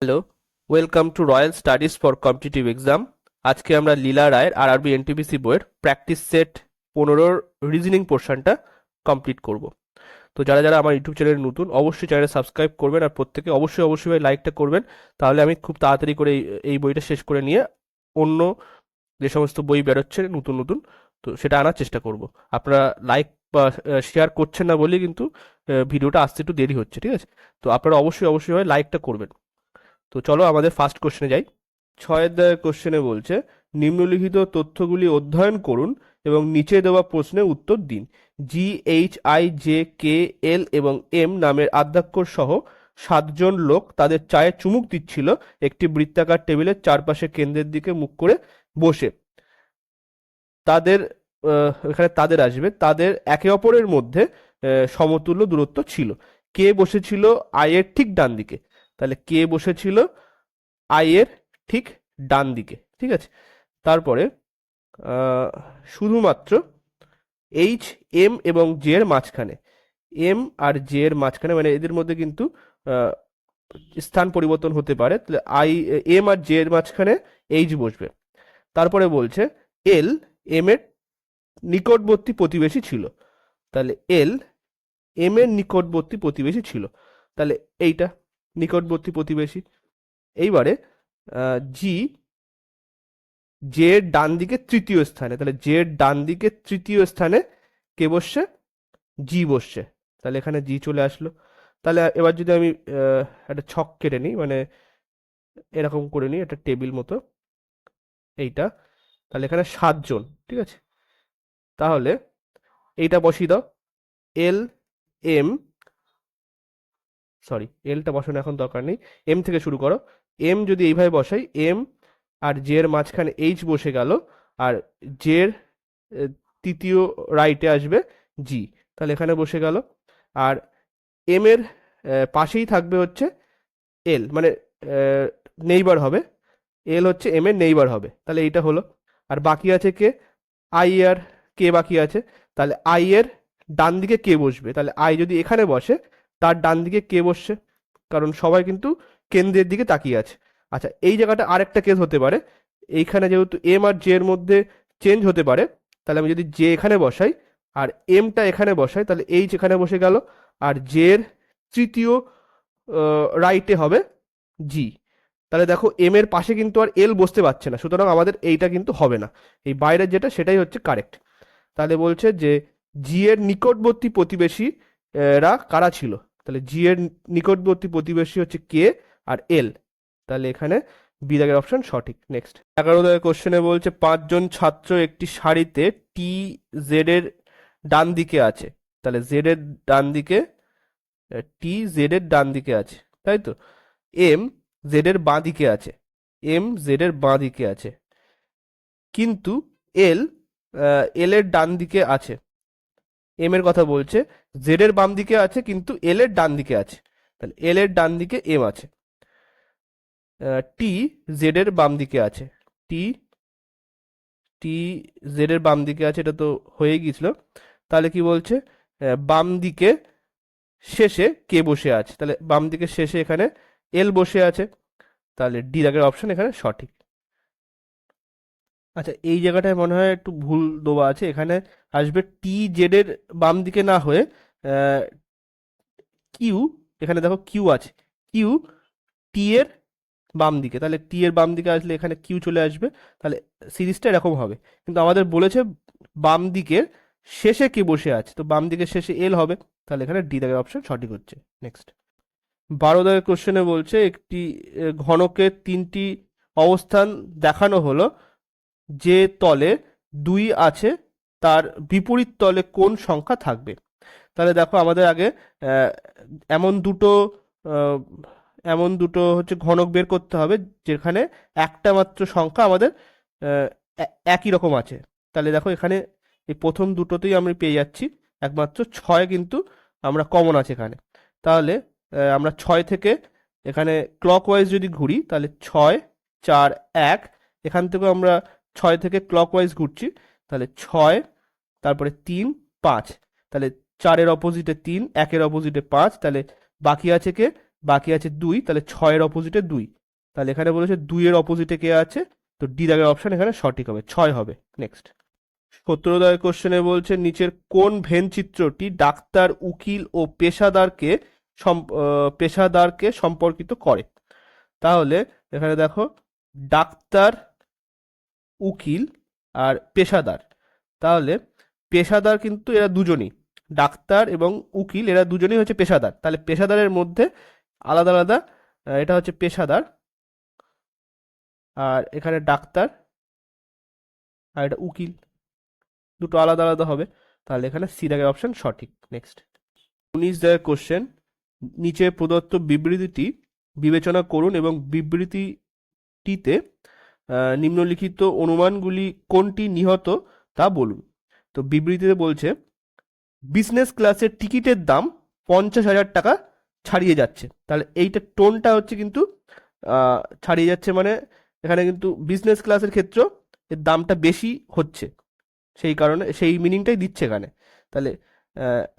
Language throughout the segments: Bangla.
Hello, welcome to royal studies for competitive exam. আজকে আমরা লীলা রায়ের আরআরবি এনটিপিসি বইয়ের প্র্যাকটিস সেট 15 রিজনিং পোর্শনটা কমপ্লিট করব। তো যারা যারা আমার ইউটিউব চ্যানেলে নতুন, অবশ্যই চ্যানেলে সাবস্ক্রাইব করবেন, আর প্রত্যেকে অবশ্যই অবশ্যই ভাই লাইকটা করবেন। তাহলে আমি খুব তাড়াতাড়ি করে এই বইটা শেষ করে নিয়ে অন্য যে সমস্ত বই বেরোচ্ছে নতুন নতুন, তো সেটা আনার চেষ্টা করব। আপনারা লাইক বা শেয়ার করছেন না বলেই কিন্তু ভিডিওটা আসতে একটু দেরি হচ্ছে, ঠিক আছে? তো আপনারা অবশ্যই অবশ্যই ভাই লাইকটা করবেন। তো চলো আমাদের ফার্স্ট কোশ্চেনে যাই। ছয়ের দাগের কোশ্চেনে বলছে, নিম্নলিখিত তথ্যগুলি অধ্যয়ন করুন এবং নিচে দেওয়া প্রশ্নের উত্তর দিন। GHIJKL এবং M নামের আদ্যাক্ষর সহ 7জন লোক তাদের চায়ে চুমুক দিচ্ছিল একটি বৃত্তাকার টেবিলের চারপাশে কেন্দ্রের দিকে মুখ করে বসে। তাদের এখানে তাদের আসবে, তাদের একে অপরের মধ্যে সমতুল্য দূরত্ব ছিল। কে বসেছিল আয়ের ঠিক ডান দিকে? তাহলে কে বসেছিল আয়ের ঠিক ডান দিকে, ঠিক আছে? তারপরে আহ, শুধুমাত্র এইচ, এম এবং জে এর মাঝখানে, এম আর জে এর মাঝখানে মানে এদের মধ্যে কিন্তু আহ, স্থান পরিবর্তন হতে পারে। তাহলে এম আর জে এর মাঝখানে এইচ বসবে। তারপরে বলছে এল এম এর নিকটবর্তী প্রতিবেশী ছিল। তাহলে এল এম এর নিকটবর্তী প্রতিবেশী ছিল, তাহলে এইটা নিকটবর্তী প্রতিবেশী। এইবারে জি জে এর ডান দিকে তৃতীয় স্থানে, তাহলে জে এর ডান দিকে তৃতীয় স্থানে কে বসছে? জি বসছে। তাহলে এখানে জি চলে আসলো। তাহলে এবার যদি আমি একটা ছক কেটে নিই, মানে এরকম করে নিই একটা টেবিল মতো, এইটা, তাহলে এখানে 7জন, ঠিক আছে? তাহলে এইটা বসিয়ে দাও, এল এম, সরি এলটা বসানো এখন দরকার নেই, এম থেকে শুরু করো। এম যদি এইভাবে বসাই, এম আর জে এর মাঝখানে এইচ বসে গেল, আর জে এর তৃতীয় রাইটে আসবে জি, তাহলে এখানে বসে গেল। আর এম এর পাশেই থাকবে হচ্ছে এল, মানে নেইবার হবে, এল হচ্ছে এম এর নেইবার হবে, তাহলে এইটা হলো। আর বাকি আছে কে? আই আর কে বাকি আছে। তাহলে আই এর ডান দিকে কে বসবে? তাহলে আই যদি এখানে বসে, তার ডান দিকে কে বসছে? কারণ সবাই কিন্তু কেন্দ্রের দিকে তাকিয়ে আছে। আচ্ছা, এই জায়গাটা আরেকটা কেস হতে পারে, এইখানে যেহেতু এম আর জে এর মধ্যে চেঞ্জ হতে পারে, তাহলে আমি যদি জে এখানে বসাই আর এমটা এখানে বসাই, তাহলে এইচ এখানে বসে গেল, আর জে এর তৃতীয় রাইটে হবে জি। তাহলে দেখো এম এর পাশে কিন্তু আর এল বসতে পারছে না, সুতরাং আমাদের এইটা কিন্তু হবে না। এই বাইরের যেটা সেটাই হচ্ছে কারেক্ট। তাহলে বলছে যে জি এর নিকটবর্তী প্রতিবেশী রা কারা ছিল? তাহলে জি এর নিকটবর্তী প্রতিবেশী হচ্ছে কে আর এল। তাহলে এখানে বি দাগের অপশন সঠিক। নেক্সট 11 দাগের কোশ্চেনে বলছে, 5জন ছাত্র একটি সারিতে টি জেড এর ডান দিকে আছে। তাহলে জেড এর ডান দিকে, টি জেড এর ডান দিকে আছে, তাই তো? এম জেড এর বাঁ দিকে আছে, এম জেড এর বাঁ দিকে আছে, কিন্তু এল এল এর ডান দিকে আছে। এম এর কথা বলছে, জেড এর বাম দিকে আছে কিন্তু এল এর ডান দিকে আছে, তাহলে এল এর ডান দিকে এম আছে। টি জেড এর বাম দিকে আছে, টি টি জেড এর বাম দিকে আছে, এটা তো হয়ে গিয়েছিল। তাহলে কি বলছে? বাম দিকে শেষে কে বসে আছে? তাহলে বাম দিকে শেষে এখানে এল বসে আছে, তাহলে ডি দাগের অপশন এখানে সঠিক। আচ্ছা, এই জায়গাটায় মনে হয় একটু ভুল দেওয়া আছে, এখানে আসবে টি জেড এর বাম দিকে না হয়ে কিউ, এখানে দেখো কিউ আছে, কিউ টি এর বাম দিকে, তাহলে টি এর বাম দিকে আসলে এখানে কিউ চলে আসবে, তাহলে সিরিজটা এরকম হবে। কিন্তু আমাদের বলেছে বাম দিকের শেষে কে বসে আছে, তো বাম দিকের শেষে এল হবে, তাহলে এখানে ডি দাগের অপশন সঠিক হচ্ছে। নেক্সট 12 দাগের কোশ্চেনে বলছে, একটি ঘনকের 3টি অবস্থান দেখানো হলো, যে তলে 2 আছে তার বিপরীত তলে কোন সংখ্যা থাকবে? তাহলে দেখো আমাদের আগে আহ, এমন দুটো আহ, এমন দুটো হচ্ছে ঘনক বের করতে হবে যেখানে একটা মাত্র সংখ্যা আমাদের আহ, একই রকম আছে। তাহলে দেখো এখানে এই প্রথম দুটোতেই আমরা পেয়ে যাচ্ছি একমাত্র 6, কিন্তু আমরা কমন আছে এখানে। তাহলে আমরা 6 থেকে এখানে ক্লকওয়াইজ যদি ঘুরি, তাহলে 6 4 1, এখান থেকেও আমরা 6 থেকে ক্লকওয়াইজ ঘুরছি, তাহলে 6, তারপরে 3 5, তাহলে 4 এর অপোজিটে 3, 1 এর অপোজিটে 5, তাহলে বাকি আছে কে? বাকি আছে 2, তাহলে 6-এর অপোজিটে 2, তাহলে এখানে বলেছে 2-এর অপোজিটে কে আছে, তো ডি দাগের অপশন এখানে সঠিক হবে, 6 হবে। নেক্সট 17 দাগের কোশ্চেনে বলছে নিচের কোন ভেন চিত্রটি ডাক্তার, উকিল ও পেশাদারকে সম্পর্কিত করে। তাহলে এখানে দেখো ডাক্তার, উকিল আর পেশাদার, তাহলে পেশাদার কিন্তু এরা দুজনই, ডাক্তার এবং উকিল এরা দুজনই হচ্ছে পেশাদার, তাহলে পেশাদারের মধ্যে আলাদা আলাদা, এটা হচ্ছে পেশাদার আর এখানে ডাক্তার আর এটা উকিল, দুটো আলাদা আলাদা হবে, তাহলে এখানে সি দাগের অপশন সঠিক। নেক্সট 19 দাগের কোশ্চেন, নিচে প্রদত্ত বিবৃতিটি বিবেচনা করুন এবং বিবৃতিটিতে নিম্নলিখিত অনুমানগুলি কোনটি নিহত তা বলুন। তো বিবৃতিতে বলছে বিজনেস ক্লাসের টিকিটের দাম 50,000 টাকা ছাড়িয়ে যাচ্ছে, তাহলে এইটা টোনটা হচ্ছে কিন্তু ছাড়িয়ে যাচ্ছে, মানে এখানে কিন্তু বিজনেস ক্লাসের ক্ষেত্রে এর দামটা বেশি হচ্ছে, সেই কারণে সেই মিনিংটাই দিচ্ছে এখানে। তাহলে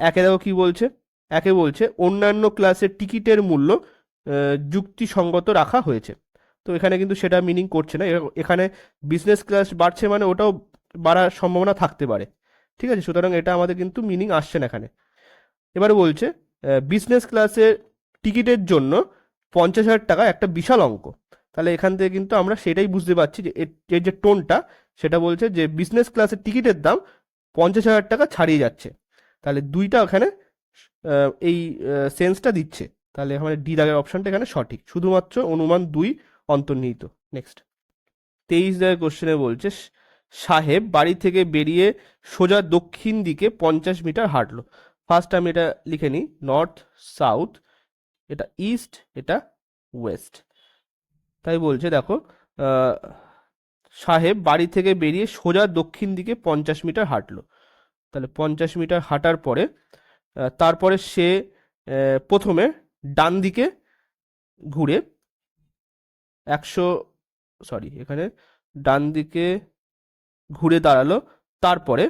একে দেখো কি বলছে, একে বলছে অন্যান্য ক্লাসের টিকিটের মূল্য যুক্তিসঙ্গত রাখা হয়েছে, তো এখানে কিন্তু সেটা মিনিং করছে না, এখানে বিজনেস ক্লাস বাড়ছে মানে ওটাও বাড়ার সম্ভাবনা থাকতে পারে, ঠিক আছে, সুতরাং এটা আমাদের কিন্তু মিনিং আসছে না এখানে। এবারে বলছে বিজনেস ক্লাসের টিকিটের জন্য 50,000 টাকা একটা বিশাল অঙ্ক, তাহলে এখান থেকে কিন্তু আমরা সেটাই বুঝতে পারছি যে এর যে টোনটা সেটা বলছে যে বিজনেস ক্লাসের টিকিটের দাম 50,000 টাকা ছাড়িয়ে যাচ্ছে, তাহলে দুইটা ওখানে এই সেন্সটা দিচ্ছে, তাহলে আমাদের ডি দাগের অপশনটা এখানে সঠিক, শুধুমাত্র অনুমান 2 অন্তর্নিহিত। নেক্সট 23 দাগের কোশ্চেনে বলছে সাহেব বাড়ি থেকে বেরিয়ে সোজা দক্ষিণ দিকে 50 মিটার হাঁটলো। ফার্স্ট আমি এটা লিখে নিই, নর্থ সাউথ, এটা ইস্ট, এটা ওয়েস্ট। তাই বলছে দেখো সাহেব বাড়ি থেকে বেরিয়ে সোজা দক্ষিণ দিকে 50 মিটার হাঁটলো, তাহলে 50 মিটার হাঁটার পরে তারপরে সে প্রথমে ডান দিকে ঘুরে 100 ডান দিকে ঘুরে দাঁড়ালো, তারপরে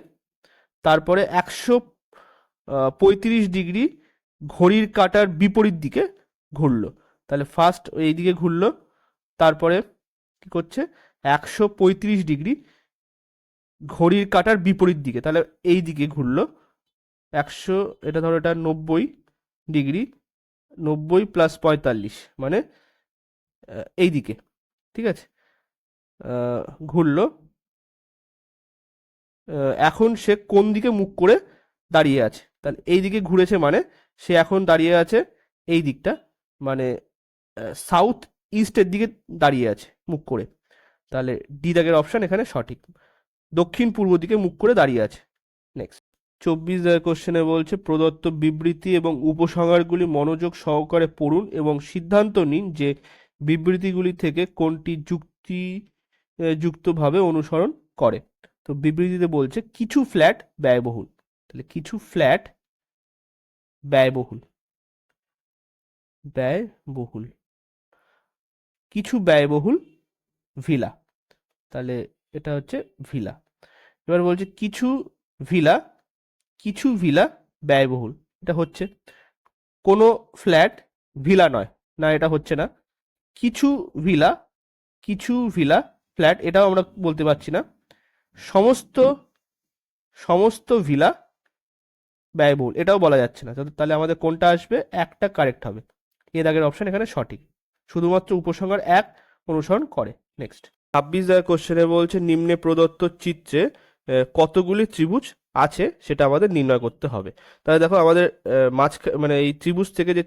135 ডিগ্রি ঘড়ির কাঁটার বিপরীত দিকে ঘুরলো, তাহলে ফার্স্ট এই দিকে ঘুরলো, তারপরে কি করছে 135 ডিগ্রি ঘড়ির কাঁটার বিপরীত দিকে, তাহলে এই দিকে ঘুরলো 100, এটা ধরো এটা 90 ডিগ্রি, 90 + 45 মানে এই দিকে, ঠিক আছে, ঘুরলো। এখন সে কোন দিকে মুখ করে দাঁড়িয়ে আছে, তাহলে এই দিকে ঘুরেছে মানে সে এখন দাঁড়িয়ে আছে এই দিকটা, মানে সাউথ ইস্টের দিকে দাঁড়িয়ে আছে মুখ করে, তাহলে ডি দাগের অপশন এখানে সঠিক, দক্ষিণ পূর্ব দিকে মুখ করে দাঁড়িয়ে আছে। নেক্সট 24 দাগের কোশ্চেনে বলছে প্রদত্ত বিবৃতি এবং উপসংহারগুলি মনোযোগ সহকারে পড়ুন এবং সিদ্ধান্ত নিন যে বিবৃতিগুলি থেকে কোনটি যুক্তিযুক্তভাবে অনুসরণ করে। তো বিবৃতিতে বলছে কিছু ফ্ল্যাট ব্যয়বহুল, তাহলে কিছু ফ্ল্যাট ব্যয়বহুল, ব্যয়বহুল, কিছু ব্যয়বহুল ভিলা, তাহলে এটা হচ্ছে ভিলা। এবার বলছে কিছু ভিলা ব্যয়বহুল, এটা হচ্ছে, কোনো ফ্ল্যাট ভিলা নয়, না এটা হচ্ছে না, কিছু ভিলা, ফ্ল্যাট এটাও আমরা বলতে পারছি না, সমস্ত ভিলা ব্যয়বহুল এটাও বলা যাচ্ছে না, তাহলে আমাদের কোনটা আসবে, একটা কারেক্ট হবে, এ দাগের অপশন এখানে সঠিক, শুধুমাত্র উপসংহার 1 অনুসরণ করে। নেক্সট 26 দাগের কোশ্চেনে বলছে নিম্নে প্রদত্ত চিত্রে কতগুলি ত্রিভুজ আছে সেটা আমাদের নির্ণয় করতে হবে। তাহলে দেখো আমাদের মানে এই ত্রিভুজ থেকে যে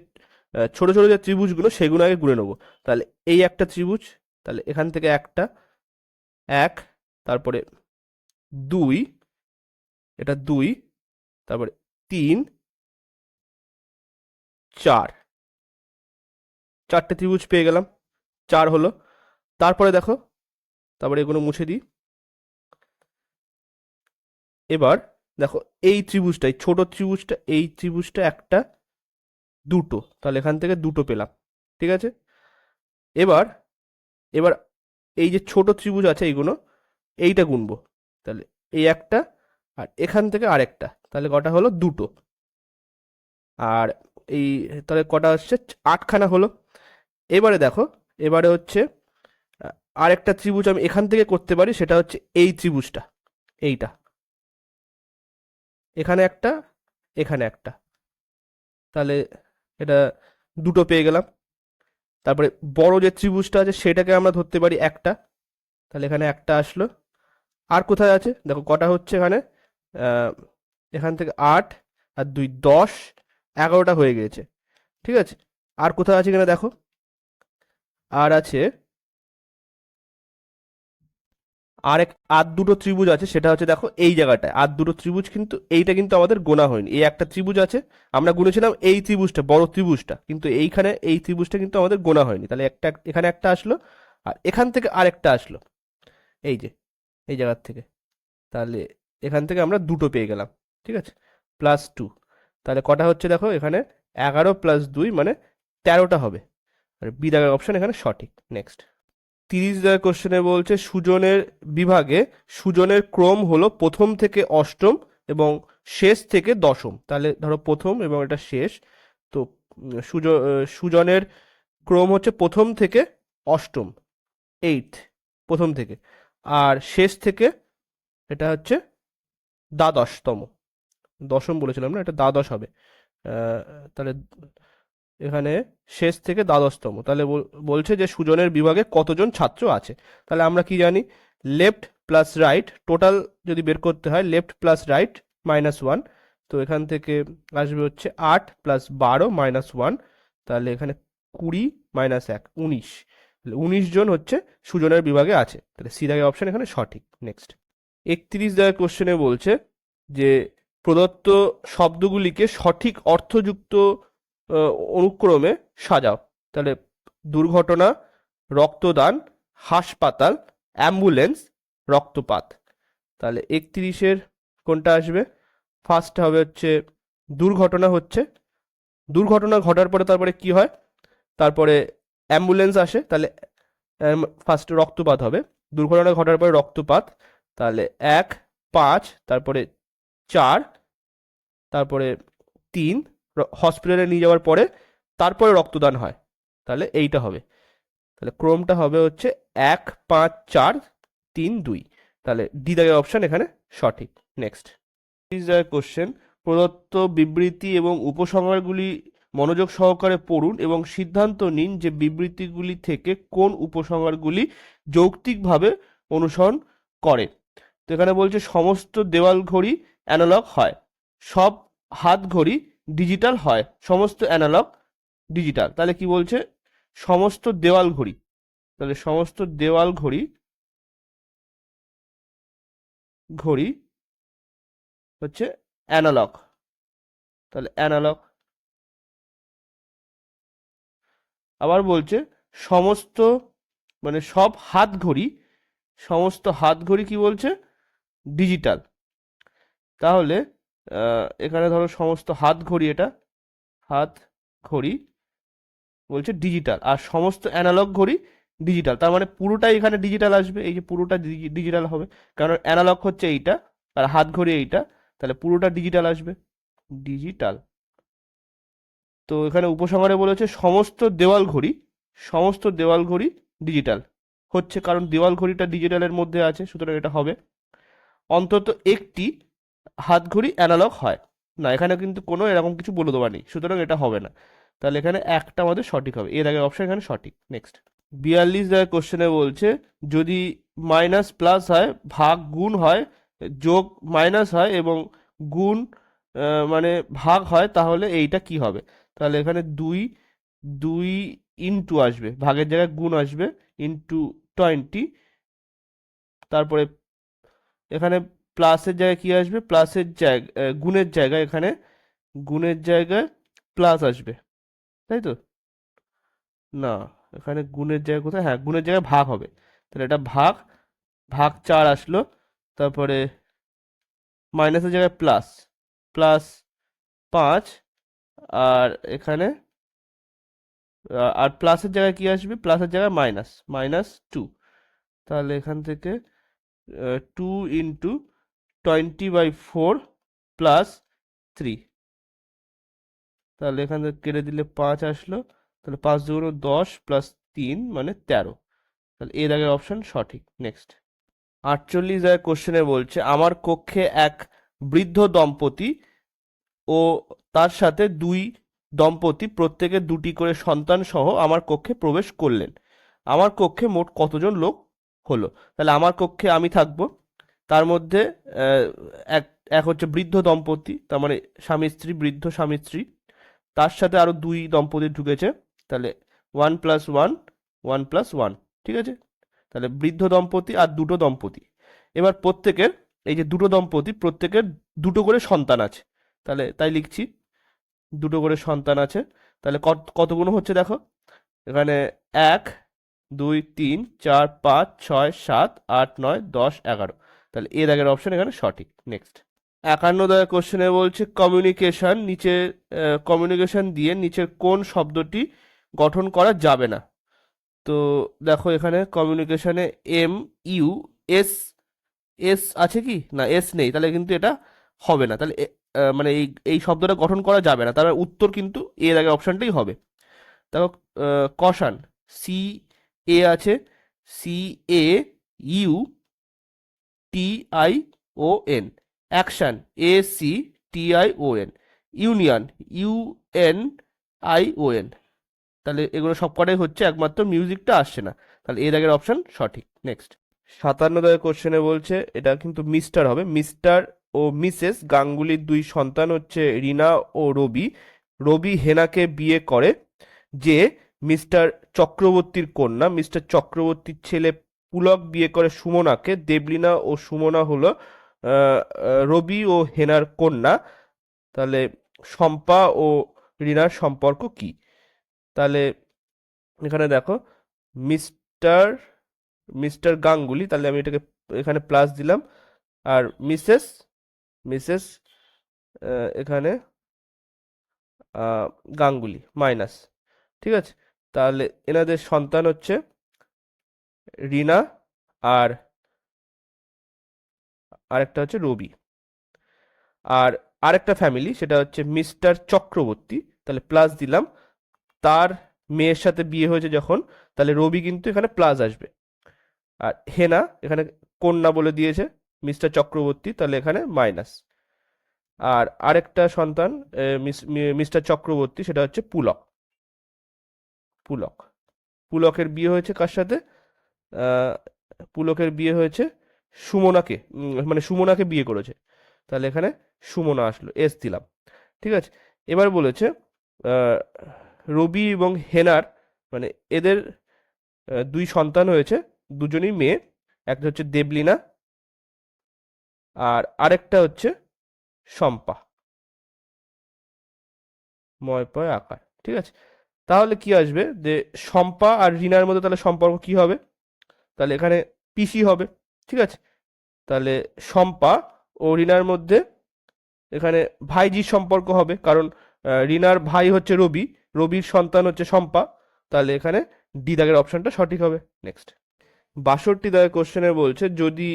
ছোট ছোট যে ত্রিভুজগুলো সেগুলো আগে গুনে নেবো, তাহলে এই একটা ত্রিভুজ, তাহলে এখান থেকে একটা 1, তারপরে 2, এটা 2, তারপরে 3, 4, 4টে ত্রিভুজ পেয়ে গেলাম, 4 হলো। তারপরে দেখো, তারপরে এগুলো মুছে দিই, এবার দেখো এই ত্রিভুজটাই ছোট ত্রিভুজটা, এই ত্রিভুজটা একটা, দুটো, তাহলে এখান থেকে দুটো পেলাম, ঠিক আছে। এবার এবার এই যে ছোট ত্রিভুজ আছে এইগুলো, এইটা গুনবো, তাহলে এই একটা আর এখান থেকে আরেকটা, তাহলে কটা হলো, দুটো। আর এই তাহলে কটা হচ্ছে, 8খানা হলো। এবারে দেখো, এবারে হচ্ছে আরেকটা ত্রিভুজ আমি এখান থেকে করতে পারি, সেটা হচ্ছে এই ত্রিভুজটা, এইটা, এখানে একটা, এখানে একটা, তাহলে এটা দুটো পেয়ে গেলাম। তারপরে বড় যে ত্রিভুজটা আছে সেটাকে আমরা ধরতে পারি একটা, তাহলে এখানে একটা আসলো। আর কোথায় আছে দেখো, কটা হচ্ছে এখানে, এখান থেকে 8 আর 2 10, 11টা হয়ে গিয়েছে। ঠিক আছে, আর কোথায় আছে কিনা দেখো, আর আছে, আর দুটো ত্রিভুজ আছে, সেটা হচ্ছে দেখো এই জায়গাটায় আর দুটো ত্রিভুজ, কিন্তু এইটা কিন্তু আমাদের গোনা হয়নি। এই একটা ত্রিভুজ আছে, আমরা গুনেছিলাম এই ত্রিভুজটা, বড় ত্রিভুজটা, কিন্তু এইখানে এই ত্রিভুজটা কিন্তু আমাদের গোনা হয়নি, তাহলে একটা এখানে একটা আসলো, আর এখান থেকে আরেকটা আসলো, এই যে এই জায়গার থেকে, তাহলে এখান থেকে আমরা দুটো পেয়ে গেলাম। ঠিক আছে, +2, তাহলে কটা হচ্ছে দেখো এখানে, 11 + 2 মানে 13টা হবে, আর বি দাগের অপশন এখানে সঠিক। নেক্সট, 30 দাগের কোশ্চেনে বলছে সুজনের বিভাগে সুজনের ক্রম হলো প্রথম থেকে অষ্টম এবং শেষ থেকে দশম। তাহলে ধরো প্রথম এবং এটা শেষ, তো সুজনের ক্রম হচ্ছে প্রথম থেকে অষ্টম, 8, প্রথম থেকে, আর শেষ থেকে এটা হচ্ছে দ্বাদশতম, দশম বলেছিলাম না, এটা দ্বাদশ হবে। আহ, তাহলে এখানে শেষ থেকে দ্বাদশতম, তাহলে বলছে যে সুজনের বিভাগে কতজন ছাত্র আছে। তাহলে আমরা কি জানি, লেফট প্লাস রাইট, টোটাল যদি বের করতে হয় লেফট প্লাস রাইট -1, তো এখান থেকে আসবে হচ্ছে 8 + 12 -1, তাহলে এখানে 20 - 1 19, 19 জন হচ্ছে সুজনের বিভাগে আছে, তাহলে সি দাগের অপশন এখানে সঠিক। নেক্সট, 31 দাগের কোশ্চেনে বলছে যে প্রদত্ত শব্দগুলিকে সঠিক অর্থযুক্ত অনুক্রমে সাজাও। তাহলে দুর্ঘটনা, রক্তদান, হাসপাতাল, অ্যাম্বুলেন্স, রক্তপাত। তাহলে 31-এর কোনটা আসবে, ফার্স্ট হবে হচ্ছে দুর্ঘটনা, হচ্ছে দুর্ঘটনা ঘটার পরে তারপরে কি হয়, তারপরে অ্যাম্বুলেন্স আসে, তাহলে ফার্স্ট রক্তপাত হবে, দুর্ঘটনা ঘটার পরে রক্তপাত, তাহলে 1 5, তারপরে 4, তারপরে 3, হসপিটালে নিয়ে যাওয়ার পরে তারপরে রক্তদান হয়, তাহলে এইটা হবে, তাহলে ক্রমটা হবে হচ্ছে 1 5 4 3 2, তাহলে ডি দাগের অপশন এখানে সঠিক। নেক্সট, কোশ্চেন, প্রদত্ত বিবৃতি এবং উপসংহারগুলি মনোযোগ সহকারে পড়ুন এবং সিদ্ধান্ত নিন যে বিবৃতিগুলি থেকে কোন উপসংহারগুলি যৌক্তিকভাবে অনুসরণ করে। তো এখানে বলছে সমস্ত দেওয়াল ঘড়ি অ্যানালগ হয়, সব হাত ঘড়ি ডিজিটাল হয়, সমস্ত অ্যানালগ ডিজিটাল। তাহলে কি বলছে, সমস্ত দেওয়াল ঘড়ি, তাহলে সমস্ত দেওয়াল ঘড়ি ঘড়ি হচ্ছে অ্যানালগ, তাহলে অ্যানালগ। আবার বলছে সমস্ত, মানে সব হাত ঘড়ি, সমস্ত হাত ঘড়ি কি বলছে, ডিজিটাল। তাহলে এখানে ধরো সমস্ত হাত ঘড়ি, এটা হাত ঘড়ি বলছে ডিজিটাল, আর সমস্ত অ্যানালগ ঘড়ি ডিজিটাল, তার মানে পুরোটাই এখানে ডিজিটাল আসবে, এই যে পুরোটা ডিজিটাল হবে, কারণ অ্যানালগ হচ্ছে এইটা আর হাত ঘড়ি এইটা, তাহলে পুরোটা ডিজিটাল আসবে, ডিজিটাল। তো এখানে উপসংহারে বলেছে সমস্ত দেওয়াল ঘড়ি, সমস্ত দেওয়াল ঘড়ি ডিজিটাল হচ্ছে, কারণ দেওয়াল ঘড়িটা ডিজিটালের মধ্যে আছে, সুতরাং এটা হবে। অন্তত একটি হাত ঘড়ি অ্যানালগ হয় না, এখানে কিন্তু কোনো এরকম কিছু বলে দেওয়া নেই, সুতরাং এটা হবে না, তাহলে এখানে একটা আমাদের সঠিক হবে, এর আগের অপশন এখানে সঠিক। নেক্সট, 42 কোশ্চেনে বলছে যদি মাইনাস প্লাস হয়, ভাগ গুণ হয়, যোগ মাইনাস হয় এবং গুণ মানে ভাগ হয়, তাহলে এইটা কি হবে। তাহলে এখানে 2 2 ইন্টু আসবে, ভাগের জায়গায় গুণ আসবে, ইন্টু 20, তারপরে এখানে প্লাসের জায়গায় কি আসবে, প্লাসের জায়গায় গুণের জায়গায়, এখানে গুণের জায়গায় প্লাস আসবে, তাই তো, না, এখানে গুণের জায়গায় কোথায়, হ্যাঁ গুণের জায়গায় ভাগ হবে, তাহলে এটা ভাগ, ভাগ 4 আসলো, তারপরে মাইনাসের জায়গায় প্লাস, প্লাস 5, আর এখানে আর প্লাসের জায়গায় কি আসবে, প্লাসের জায়গায় মাইনাস, -2, তাহলে এখান থেকে 2 ইন্টু 20/4 + 3, তাহলে এখান থেকে কেটে দিলে 5 আসলো, তাহলে 5 দুগুণ 10 প্লাস 3 মানে 13। তাহলে এর আগের অপশন সঠিক। নেক্সট 48 এর কোশ্চেনে বলছে আমার কক্ষে এক বৃদ্ধ দম্পতি ও তার সাথে দুই দম্পতি প্রত্যেকে দুটি করে সন্তান সহ আমার কক্ষে প্রবেশ করলেন। আমার কক্ষে মোট কতজন লোক হলো? তাহলে আমার কক্ষে আমি থাকবো, তার মধ্যে আহ, এক এক হচ্ছে বৃদ্ধ দম্পতি, তার মানে স্বামী স্ত্রী, বৃদ্ধ স্বামী স্ত্রী, তার সাথে আরো দুই দম্পতি ঢুকেছে। তাহলে 1+1 1+1, ঠিক আছে। তাহলে বৃদ্ধ দম্পতি আর দুটো দম্পতি। এবার প্রত্যেকের, এই যে দুটো দম্পতি প্রত্যেকের দুটো করে সন্তান আছে, তাহলে তাই লিখছি দুটো করে সন্তান আছে। তাহলে কতগুলো হচ্ছে দেখো, এখানে 1 2 3 4 5 6 7 8 9 10 11। তাহলে এর আগের অপশন এখানে সঠিক। নেক্সট 51 কোশ্চেনে বলছে কমিউনিকেশন, নিচে কমিউনিকেশন দিয়ে নিচের কোন শব্দটি গঠন করা যাবে না? তো দেখো এখানে কমিউনিকেশনে এম ইউ এস, এস আছে কি না, এস নেই, তাহলে কিন্তু এটা হবে না। তাহলে মানে এই এই শব্দটা গঠন করা যাবে না, তার উত্তর কিন্তু এর আগে অপশনটাই হবে। দেখো কশান, সি এ আছে, C A U T I O N. Action, A C T I O N. Union, U N I O N. তাহলে এগুলো সবকটাই হচ্ছে, একমাত্র মিউজিকটা আসছে না। তাহলে এর আগের অপশন সঠিক। নেক্সট 57 কোশ্চেনে বলছে, এটা কিন্তু মিস্টার হবে, মিস্টার ও মিসেস গাঙ্গুলির দুই সন্তান হচ্ছে রিনা ও রবি। রবি হেনাকে বিয়ে করে, যে মিস্টার চক্রবর্তীর কন্যা। মিস্টার চক্রবর্তীর ছেলে পুলক বিয়ে করে সুমনাকে। দেবলীনা ও সুমনা হলো রবি ও হেনার কন্যা। তাহলে শম্পা ও রিনার সম্পর্ক কি? তাহলে এখানে দেখো মিস্টার মিস্টার গাঙ্গুলি, তাহলে আমি এটাকে এখানে প্লাস দিলাম, আর মিসেস মিসেস এখানে গাঙ্গুলি মাইনাস, ঠিক আছে। তাহলে এনাদের সন্তান হচ্ছে রিনা আর আরেকটা হচ্ছে রবি। আর আরেকটা ফ্যামিলি, সেটা হচ্ছে মিস্টার চক্রবর্তী, তাহলে প্লাস দিলাম, তার মেয়ের সাথে বিয়ে হয়েছে যখন, তাহলে রবি কিন্তু এখানে প্লাস আসবে। আর হেনা এখানে কন্যা বলে দিয়েছে মিস্টার চক্রবর্তী, তাহলে এখানে মাইনাস। আর আরেকটা সন্তান মিস্টার চক্রবর্তী, সেটা হচ্ছে পুলক। পুলক পুলকের বিয়ে হয়েছে কার সাথে? আহ, পুলকের বিয়ে হয়েছে সুমনাকে, মানে সুমনাকে বিয়ে করেছে, তাহলে এখানে সুমনা আসলো, এস দিলাম, ঠিক আছে। এবার বলেছে আহ, রবি এবং হেনার, মানে এদের দুই সন্তান হয়েছে, দুজনই মেয়ে। একটা হচ্ছে দেবলীনা আর আরেকটা হচ্ছে শম্পা, ময় পয় আকার, ঠিক আছে। তাহলে কি আসবে যে শম্পা আর রিনার মধ্যে তাহলে সম্পর্ক কি হবে? তাহলে এখানে পিসি হবে, ঠিক আছে। তাহলে শম্পা ও রিনার মধ্যে এখানে ভাইজির সম্পর্ক হবে, কারণ রিনার ভাই হচ্ছে রবি, রবির সন্তান হচ্ছে শম্পা। তাহলে এখানে ডি দাগের অপশনটা সঠিক হবে। নেক্সট 62 দাগের কোশ্চেনে বলছে, যদি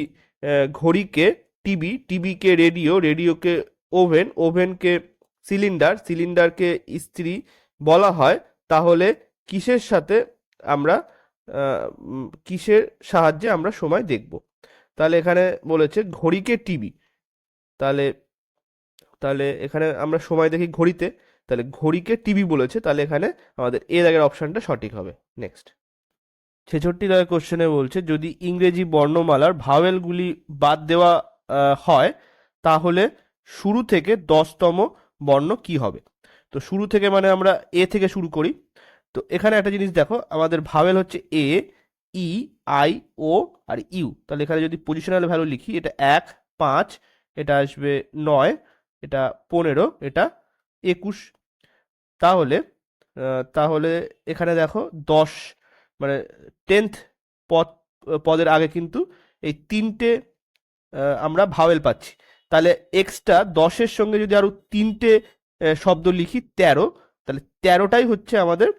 ঘড়িকে টিভি, টিভিকে রেডিও, রেডিওকে ওভেন, ওভেনকে সিলিন্ডার, সিলিন্ডারকে ইস্ত্রি বলা হয়, তাহলে কিসের সাথে আমরা কিসের সাহায্যে আমরা সময় দেখব? তাহলে এখানে বলেছে ঘড়িকে টিভি, তাহলে তাহলে এখানে আমরা সময় দেখি ঘড়িতে, তাহলে ঘড়িকে টিভি বলেছে, তাহলে এখানে আমাদের এর আগের অপশনটা সঠিক হবে। নেক্সট 66 দাগের কোশ্চেনে বলছে, যদি ইংরেজি বর্ণমালার ভাওয়েলগুলি বাদ দেওয়া হয়, তাহলে শুরু থেকে 10তম বর্ণ কি হবে? তো শুরু থেকে মানে আমরা এ থেকে শুরু করি। তো এখানে একটা জিনিস দেখো, আমাদের ভাওয়েল হচ্ছে এ, ই, আই, ও আর ইউ। তাহলে এখানে যদি পজিশনাল ভ্যালু লিখি, এটা 1, 5, এটা আসবে 9, এটা 15, এটা 21। তাহলে তাহলে এখানে দেখো 10, মানে 10th পদ, পদের আগে কিন্তু এই তিনটে আমরা ভাওয়েল পাচ্ছি। তাহলে এক্সট্রা 10-এর সঙ্গে যদি আরো তিনটে শব্দ লিখি 13, তাহলে 13টাই হচ্ছে আমাদের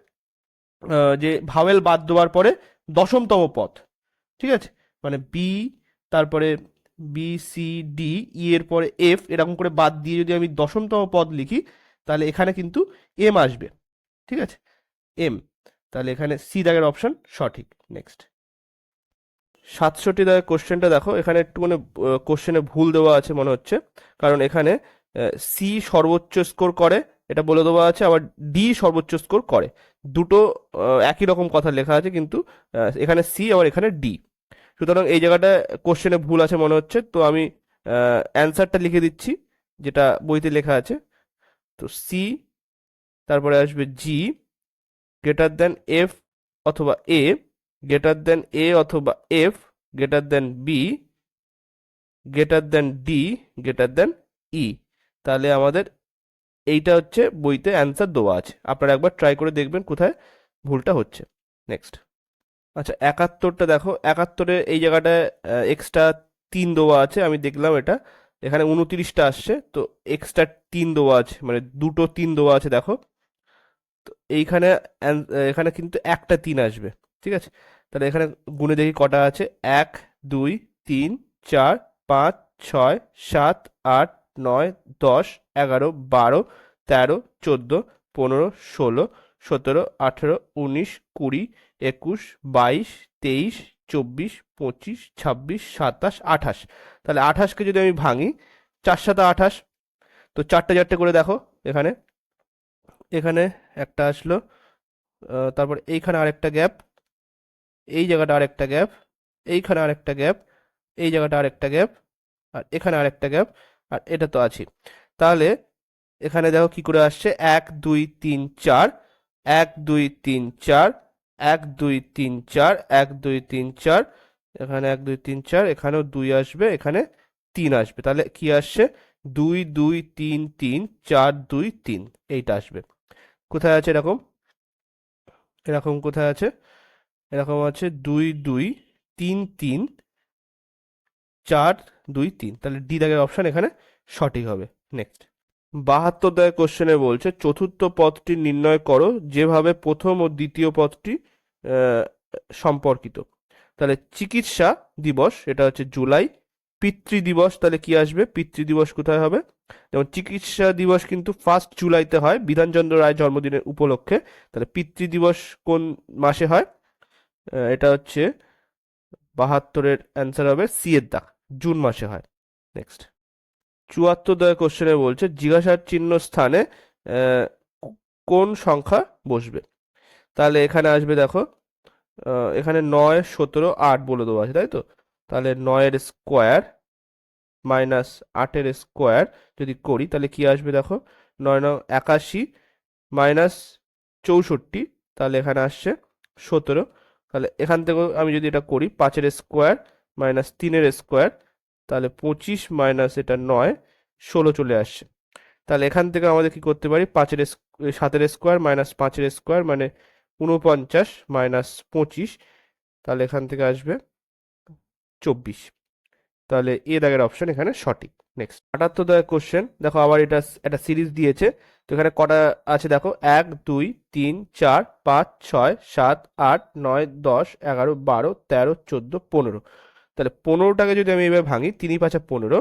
যে ভাওয়েল বাদ দেওয়ার পরে 10তম পদ, ঠিক আছে। মানে বি, তারপরে বি সি ডি, ই এর পরে এফ, এরকম করে বাদ দিয়ে যদি আমি 10তম পদ লিখি, তাহলে এখানে কিন্তু এম আসবে, ঠিক আছে, এম। তাহলে এখানে সি দাগের অপশন সঠিক। নেক্সট 67 দাগের কোশ্চেনটা দেখো, এখানে একটু মানে কোশ্চেনে ভুল দেওয়া আছে মনে হচ্ছে, কারণ এখানে সি সর্বোচ্চ স্কোর করে এটা বলে দেওয়া আছে, আবার ডি সর্বোচ্চ স্কোর করে, দুটো একই রকম কথা লেখা আছে, কিন্তু এখানে সি আবার এখানে ডি। সুতরাং এই জায়গাটা কোশ্চেনে ভুল আছে মনে হচ্ছে, তো আমি অ্যান্সারটা লিখে দিচ্ছি যেটা বইতে লেখা আছে। তো সি, তারপরে আসবে জি, গ্রেটার দেন এফ অথবা এ, গ্রেটার দেন এ অথবা F, greater than B, greater than D, greater than E. তাহলে আমাদের এইটা হচ্ছে বইতে অ্যান্সার দেওয়া আছে, আপনারা একবার ট্রাই করে দেখবেন কোথায় ভুলটা হচ্ছে। নেক্সট আচ্ছা 71টা দেখো, 71-এ এই জায়গাটায় এক্সট্রা 3 দেওয়া আছে, আমি দেখলাম এটা এখানে 29টা আসছে, তো এক্সট্রা 3 দেওয়া আছে, মানে দুটো 3 দেওয়া আছে দেখো। তো এইখানে এখানে কিন্তু একটা 3 আসবে, ঠিক আছে। তাহলে এখানে গুণে দেখি কটা আছে, 1 2 3 4 5 6 7 8 9 10 11 12 13 14 15 16 17 18 19 20 21 22 23 24 25 26 27 28। তাহলে 28কে যদি আমি ভাঙি, 4 সাথে 28, তো চারটে চারটে করে দেখো, এখানে এখানে একটা আসলো, তারপর এইখানে আরেকটা গ্যাপ, এই জায়গাটা আরেকটা গ্যাপ, এইখানে আরেকটা গ্যাপ, এই জায়গাটা আরেকটা গ্যাপ, আর এখানে আরেকটা গ্যাপ, আর এটা তো আছে। তাহলে এখানে দেখো কি করে আসছে, 1 2 3 4, 1 2 3 4, 1 2 3 4, 1 2 3 4, এখানে 1 2 3 4, এখানেও 2 আসবে, এখানে 3 আসবে। তাহলে কি আসছে, 2 2 3 3 4 2 3, এইটা আসবে। কোথায় আছে এরকম, এরকম কোথায় আছে, এরকম আছে 2 2 3 3 4 2 3, তাহলে ডি দাগের অপশন এখানে সঠিক হবে। নেক্সট 72 দাগের কোশ্চেনে বলছে চতুর্থ পদটি নির্ণয় করো যেভাবে প্রথম ও দ্বিতীয় পদটি আহ, সম্পর্কিত। তাহলে চিকিৎসা দিবস এটা হচ্ছে জুলাই, পিতৃ দিবস তাহলে কি আসবে, পিতৃ দিবস কোথায় হবে, যেমন চিকিৎসা দিবস কিন্তু 1 জুলাইতে হয় বিধানচন্দ্র রায় জন্মদিনের উপলক্ষে, তাহলে পিতৃ দিবস কোন মাসে হয়, এটা হচ্ছে 72-এর অ্যান্সার হবে সি এর দাগ, জুন মাসে হয়। নেক্সট 74 দাগের কোশ্চেনে বলছে জিজ্ঞাসার চিহ্ন স্থানে আহ, কোন সংখ্যা বসবে। তাহলে এখানে আসবে দেখো, এখানে 9 17 8 বলে দেওয়া আছে, তাই তো। তাহলে 9-এর স্কোয়ার মাইনাস 8-এর স্কোয়ার যদি করি, তাহলে কি আসবে দেখো, 9 9 81 মাইনাস 64, তাহলে এখানে আসছে 17। তাহলে এখান থেকেও আমি যদি এটা করি, 5-এর স্কোয়ার মাইনাস 3-এর স্কোয়ার, তাহলে 25 মাইনাস এটা 9 16 চলে আসছে। তাহলে এখান থেকে আমাদের কি করতে পারি, 7-এর স্কোয়ার মাইনাস 5-এর স্কোয়ার মানে 49 মাইনাস 25, তাহলে এখান থেকে আসবে 24। তাহলে এ দাগের অপশন এখানে সঠিক। নেক্সট 78 দাগের কোশ্চেন দেখো, আবার এটা একটা সিরিজ দিয়েছে, তো এখানে কটা আছে দেখো, 1 2 3 4 5 6 7 8 9 10 11 12 13 14 15। তাহলে 15টাকে যদি আমি এবার ভাঙি, 3 5 15,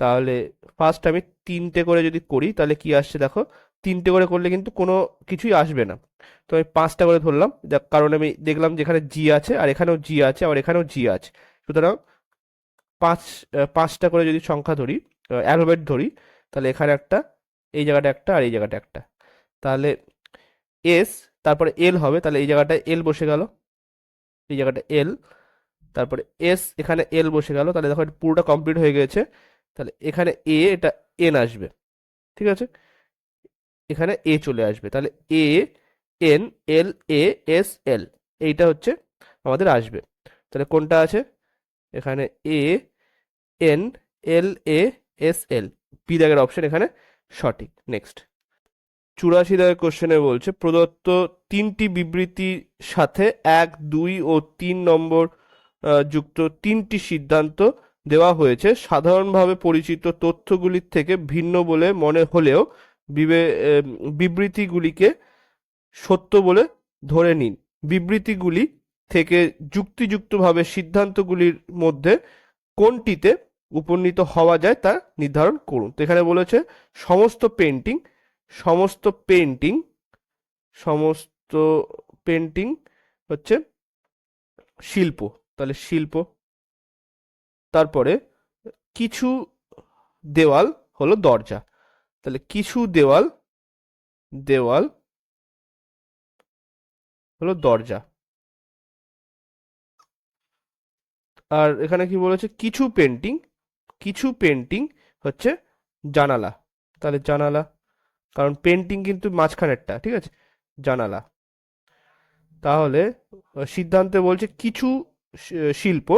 তাহলে ফার্স্ট আমি 3টে করে যদি করি, তাহলে কি আসছে দেখো, 3টে করে করলে কিন্তু কোনো কিছুই আসবে না, তো আমি 5টা করে ধরলাম, কারণ আমি দেখলাম যেখানে জি আছে আর এখানেও জি আছে আর এখানেও জি আছে, সুতরাং 5টা করে যদি সংখ্যা ধরি, অ্যালফাবেট ধরি, তাহলে এখানে একটা, এই জায়গাটা একটা, আর এই জায়গাটা একটা, তাহলে এস, তারপরে এল হবে, তাহলে এই জায়গাটায় এল বসে গেল, এই জায়গাটা এল, তারপরে এস, এখানে এল বসে গেল, তাহলে দেখো এটা পুরোটা কমপ্লিট হয়ে গেছে। তাহলে এখানে এ, এটা এন আসবে, ঠিক আছে, এখানে এ চলে আসবে, তাহলে এ এন এল এ এস এল, এইটা হচ্ছে আমাদের আসবে। তাহলে কোনটা আছে, এখানে A N L A S L, B দাগের অপশন এখানে সঠিক। নেক্সট 84 দাগের কোশ্চেনে বলছে প্রদত্ত 3টি বিবৃতির সাথে 1 2 ও 3 নম্বর যুক্ত 3টি সিদ্ধান্ত দেওয়া হয়েছে, সাধারণভাবে পরিচিত তথ্যগুলির থেকে ভিন্ন বলে মনে হলেও বিবৃতিগুলিকে সত্য বলে ধরে নিন। বিবৃতিগুলি থেকে যুক্তিযুক্তভাবে সিদ্ধান্তগুলির মধ্যে কোনটিতে উপনীত হওয়া যায় তা নির্ধারণ করুন। তো এখানে বলেছে সমস্ত পেন্টিং সমস্ত পেন্টিং, সমস্ত পেন্টিং হচ্ছে শিল্প, তাহলে শিল্প। তারপরে কিছু দেওয়াল হলো দরজা, তাহলে কিছু দেওয়াল, দেওয়াল হলো দরজা। আর এখানে কি বলেছে, কিছু পেন্টিং, কিছু পেন্টিং হচ্ছে জানালা, তাহলে জানালা, কারণ পেন্টিং কিন্তু মাঝখানেরটা, ঠিক আছে, জানালা। তাহলে সিদ্ধান্তে বলছে কিছু শিল্প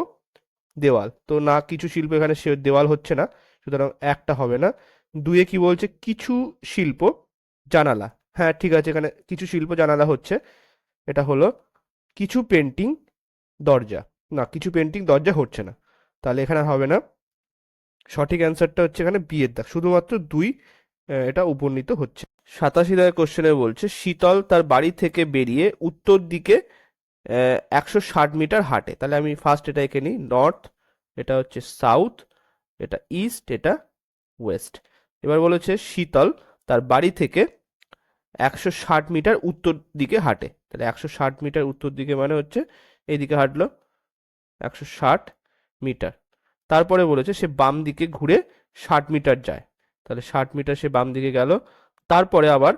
দেওয়াল, তো না কিছু শিল্প এখানে দেওয়াল হচ্ছে না, সুতরাং একটা হবে না। দুয়ে কি বলছে, কিছু শিল্প জানালা, হ্যাঁ ঠিক আছে, এখানে কিছু শিল্প জানালা হচ্ছে, এটা হলো কিছু পেন্টিং দরজা, না কিছু পেন্টিং দরজা হচ্ছে না, তাহলে এখানে হবে না। সঠিক অ্যান্সারটা হচ্ছে এখানে বিয়ের দাগ, শুধুমাত্র দুই এটা উপনীত হচ্ছে। 87 দাগের কোশ্চেনে বলছে শীতল তার বাড়ি থেকে বেরিয়ে উত্তর দিকে 160 মিটার হাঁটে, তাহলে আমি ফার্স্ট এটা এঁকে নিই, নর্থ, এটা হচ্ছে সাউথ, এটা ইস্ট, এটা ওয়েস্ট। এবার বলেছে শীতল তার বাড়ি থেকে 160 মিটার উত্তর দিকে হাঁটে, তাহলে 160 মিটার উত্তর দিকে মানে হচ্ছে এইদিকে হাঁটলো 160 মিটার। তারপরে বলেছে সে বাম দিকে ঘুরে 60 মিটার যায়, তাহলে 60 মিটার সে বাম দিকে গেল। তারপরে আবার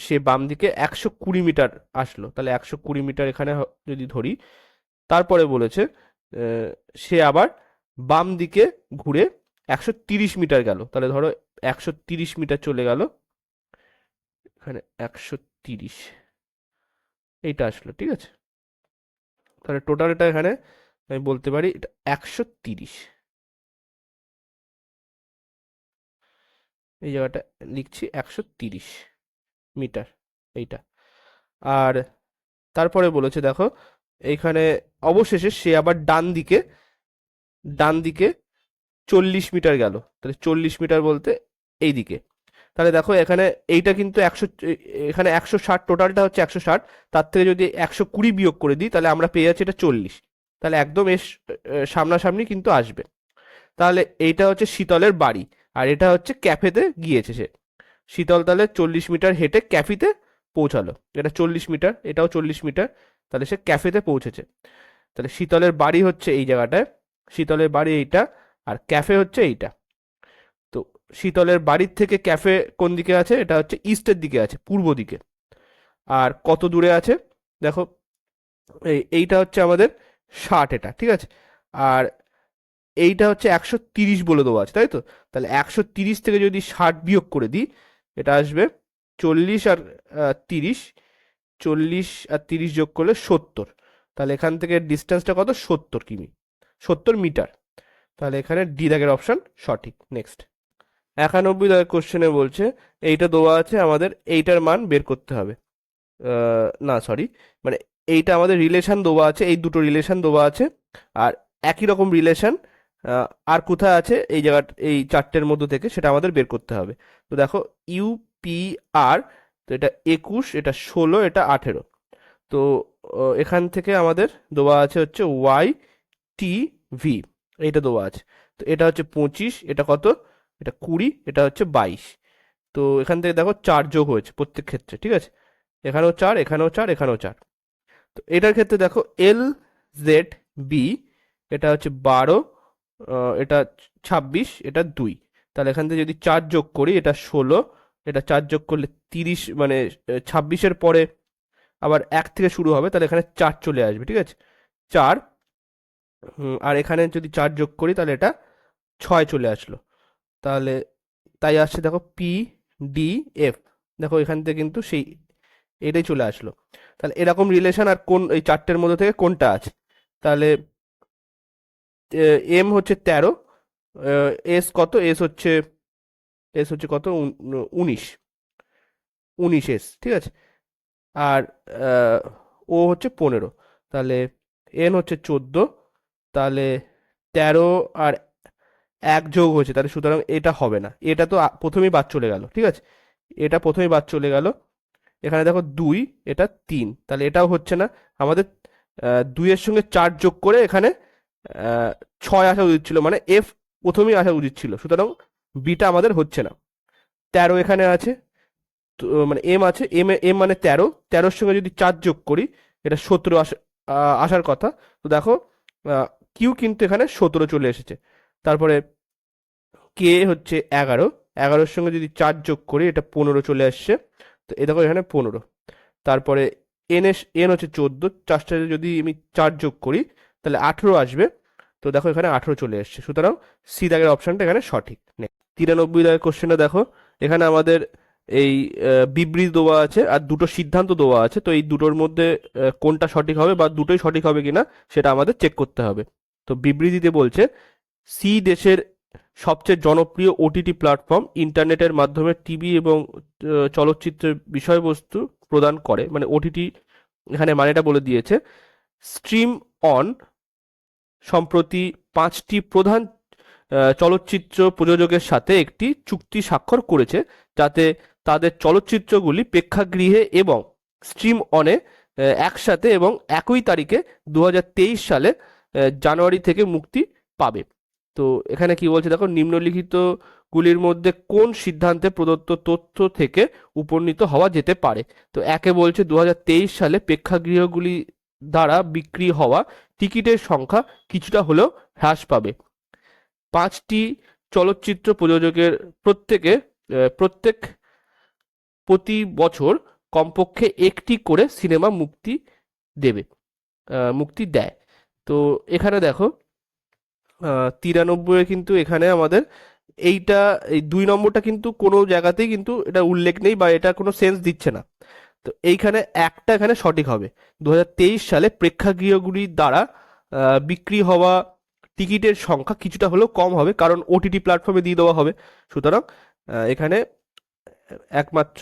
সে বাম দিকে 120 মিটার আসলো, তাহলে 120 মিটার এখানে যদি ধরি। তারপরে বলেছে সে আবার বাম দিকে ঘুরে 130 মিটার গেল, তাহলে ধরো 130 মিটার চলে গেল, এখানে 130 এইটা আসলো, ঠিক আছে, তাহলে টোটাল এটা এখানে আমি বলতে পারি এটা 130, এই জায়গাটা লিখছি 130 মিটার এইটা। আর তারপরে বলেছে দেখো এইখানে অবশেষে সে আবার ডান দিকে 40 মিটার গেল, তাহলে 40 মিটার বলতে এই দিকে। তাহলে দেখো এখানে এইটা কিন্তু 100, এখানে 160, টোটালটা হচ্ছে 160, তার থেকে যদি 120 বিয়োগ করে দিই তাহলে আমরা পেয়ে যাচ্ছি এটা 40, তাহলে একদম এর সামনাসামনি কিন্তু আসবে। তাহলে এইটা হচ্ছে শীতলের বাড়ি, আর এটা হচ্ছে ক্যাফেতে গিয়েছে সে। শীতল তাহলে 40 মিটার হেঁটে ক্যাফেতে পৌঁছালো, এটা 40 মিটার, এটাও 40 মিটার, তাহলে সে ক্যাফেতে পৌঁছেছে। তাহলে শীতলের বাড়ি হচ্ছে এই জায়গাটায়, শীতলের বাড়ি এইটা, আর ক্যাফে হচ্ছে এইটা। তো শীতলের বাড়ির থেকে ক্যাফে কোন দিকে আছে, এটা হচ্ছে ইস্টের দিকে আছে, পূর্ব দিকে। আর কত দূরে আছে দেখো, এইটা হচ্ছে আমাদের 60, এটা ঠিক আছে, আর এইটা হচ্ছে 130 বলে দেওয়া আছে, তাই তো, তাহলে 130 থেকে যদি 60 বিয়োগ করে দিই এটা আসবে 40 আর 30, 40 আর 30 যোগ করলে 70, তাহলে এখান থেকে ডিস্টেন্সটা কত, 70 কিমি, 70 মিটার, তাহলে এখানে ডি দাগের অপশন সঠিক। নেক্সট 91 দাগের কোশ্চেনে বলছে এইটা দেওয়া আছে আমাদের এইটার মান বের করতে হবে, না সরি, মানে এইটা আমাদের রিলেশন দেওয়া আছে, এই দুটো রিলেশন দেওয়া আছে, আর একই রকম রিলেশন আর কোথায় আছে এই জায়গা, এই চারটের মধ্যে থেকে সেটা আমাদের বের করতে হবে। তো দেখো ইউপিআর, তো এটা 21, এটা 16, এটা 18, তো এখান থেকে আমাদের দেওয়া আছে হচ্ছে ওয়াই টি ভি, এইটা দেওয়া আছে, তো এটা হচ্ছে 25, এটা কত, এটা 20, এটা হচ্ছে 22, তো এখান থেকে দেখো 4 যোগ হয়েছে প্রত্যেক ক্ষেত্রে, ঠিক আছে, এখানেও 4, এখানেও 4, এখানেও 4। তো এটার ক্ষেত্রে দেখো এল জেড বি, এটা হচ্ছে 12, এটা 26, এটা 2, তাহলে এখান থেকে যদি 4 যোগ করি এটা 16, এটা 4 যোগ করলে 30, মানে 26-এর পরে আবার 1 থেকে শুরু হবে, তাহলে এখানে 4 চলে আসবে, ঠিক আছে, 4, আর এখানে যদি 4 যোগ করি তাহলে এটা 6 চলে আসলো, তাহলে তাই আসছে দেখো পি ডি এফ, দেখো এখান থেকে কিন্তু সেই এটাই চলে আসলো। তাহলে এরকম রিলেশন আর কোন এই চারটের মধ্যে থেকে কোনটা আছে, তাহলে এম হচ্ছে 13, এস কত, এস হচ্ছে কত, 19, 19 এস, ঠিক আছে, আর ও হচ্ছে 15, তাহলে এন হচ্ছে 14, তাহলে 13 আর 1 যোগ হয়েছে, তাহলে সুতরাং এটা হবে না, এটা তো প্রথমেই বাদ চলে গেল, ঠিক আছে, এটা প্রথমেই বাদ চলে গেল। এখানে দেখো 2, এটা 3, তাহলে এটাও হচ্ছে না আমাদের, 2-এর সঙ্গে 4 যোগ করে এখানে 6 আসা উচিত ছিল, মানে এফ প্রথমেই আসা উচিত ছিল, সুতরাং বিটা আমাদের হচ্ছে না। 13 এখানে আছে, তো মানে এম আছে, এম মানে 13, 13-র সঙ্গে যদি 4 যোগ করি এটা 17 আসার কথা। তো দেখো কিউ কিন্তু এখানে 17 চলে এসেছে। তারপরে কে হচ্ছে 11, 11-র সঙ্গে যদি 4 যোগ করি এটা 15 চলে আসছে। তো এ দেখো এখানে 15। তারপরে এন হচ্ছে 14, 4টা যদি আমি 4 যোগ করি তাহলে 18 আসবে। তো দেখো এখানে 18 চলে এসছে, সুতরাং সি দাগের অপশনটা এখানে সঠিক। 93 দাগের কোশ্চেনে দেখো এখানে আমাদের এই বিবৃতি দেওয়া আছে আর দুটো সিদ্ধান্ত দেওয়া আছে। তো এই দুটোর মধ্যে কোনটা সঠিক হবে বা দুটোই সঠিক হবে কিনা সেটা আমাদের চেক করতে হবে। তো বিবৃতিতে বলছে সি দেশের সবচেয়ে জনপ্রিয় ওটিটি প্ল্যাটফর্ম ইন্টারনেটের মাধ্যমে টিভি এবং চলচ্চিত্রের বিষয়বস্তু প্রদান করে। মানে ওটিটি এখানে মানেটা বলে দিয়েছে। স্ট্রিম অন সম্প্রতি 5টি প্রধান চলচ্চিত্র প্রযোজকের সাথে একটি চুক্তি স্বাক্ষর করেছে যাতে তাদের চলচ্চিত্রগুলি প্রেক্ষাগৃহে এবং স্ট্রিম অনে একসাথে এবং একই তারিখে 2023 সালে জানুয়ারি থেকে মুক্তি পাবে। তো এখানে কি বলছে দেখো, নিম্নলিখিত গুলির মধ্যে কোন সিদ্ধান্তে প্রদত্ত তথ্য থেকে উপনীত হওয়া যেতে পারে। তো একে বলছে 2023 সালে প্রেক্ষাগৃহগুলি দ্বারা বিক্রি হওয়া টিকিটের সংখ্যা কিছুটা হলেও হ্রাস পাবে। 5টি চলচ্চিত্র প্রযোজকের প্রত্যেক প্রতি বছর কমপক্ষে একটি করে সিনেমা মুক্তি দেয়। তো এখানে দেখো 93 কিন্তু এখানে আমাদের এইটা, এই 2 নম্বরটা কিন্তু কোনো জায়গাতেই কিন্তু এটা উল্লেখ নেই বা এটা কোনো সেন্স দিচ্ছে না। তো এইখানে একটা এখানে সঠিক হবে। 2023 সালে প্রেক্ষাগৃহগুলির দ্বারা বিক্রি হওয়া টিকিটের সংখ্যা কিছুটা হলেও কম হবে, কারণ ওটিটি প্ল্যাটফর্মে দিয়ে দেওয়া হবে। সুতরাং এখানে একমাত্র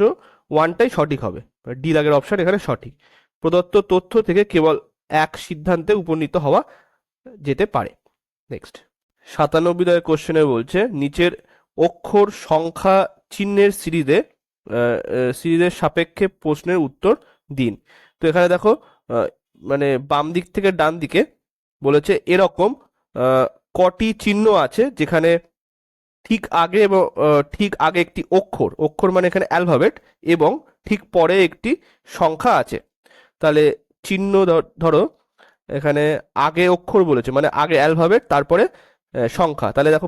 ওয়ানটাই সঠিক হবে, ডি দাগের অপশন এখানে সঠিক। প্রদত্ত তথ্য থেকে কেবল এক সিদ্ধান্তে উপনীত হওয়া যেতে পারে। নেক্সট 97 দাগের কোশ্চেনে বলছে নিচের অক্ষর সংখ্যা চিহ্নের সিরিজের সাপেক্ষে প্রশ্নের উত্তর দিন। তো এখানে দেখো মানে বাম দিক থেকে ডান দিকে বলেছে এরকম কটি চিহ্ন আছে যেখানে ঠিক আগে এবং ঠিক আগে একটি অক্ষর মানে এখানে অ্যালফাবেট এবং ঠিক পরে একটি সংখ্যা আছে। তাহলে চিহ্ন ধরো এখানে আগে অক্ষর বলেছে মানে আগে অ্যালফাবেট তারপরে সংখ্যা। তাহলে দেখো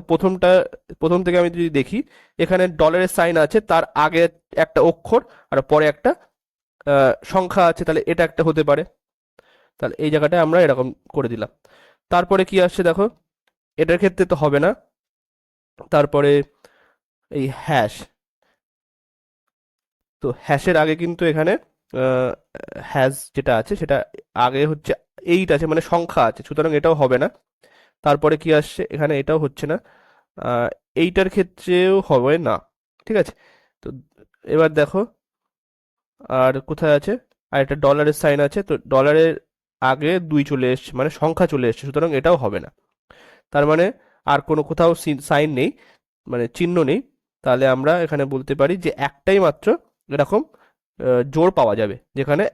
প্রথম থেকে আমি যদি দেখি এখানে ডলারের সাইন আছে, তার আগে একটা অক্ষর আর পরে একটা সংখ্যা আছে, তাহলে এটা একটা হতে পারে। তাহলে এই জায়গাটায় আমরা এরকম করে দিলাম। তারপরে কি আসছে দেখো, এটার ক্ষেত্রে তো হবে না। তারপরে এই তো হ্যাশের আগে কিন্তু এখানে হ্যাজ যেটা আছে সেটা আগে হচ্ছে 8 আছে মানে সংখ্যা আছে, সুতরাং এটাও হবে না। তারপরে কি আসছে এখানে, এটাও হচ্ছে না, এইটার ক্ষেত্রেও হবে না। ঠিক আছে, তো এবার দেখো আর কোথায় আছে, আর একটা ডলারের সাইন আছে, তো ডলারের আগে 2 চলে এসছে মানে সংখ্যা চলে এসছে, সুতরাং এটাও হবে না। তার মানে আর কোনো কোথাও সাইন নেই মানে চিহ্ন নেই। তাহলে আমরা এখানে বলতে পারি যে একটাই মাত্র এরকম জোড় পাওয়া যাবে যেখানে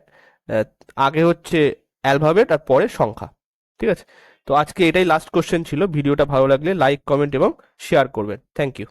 আহ, আগে হচ্ছে অ্যালফাবেট আর পরে সংখ্যা। ঠিক আছে, তো আজকে এটাই লাস্ট কোশ্চেন ছিল। ভিডিওটা ভালো লাগলে লাইক কমেন্ট এবং শেয়ার করবেন। Thank you.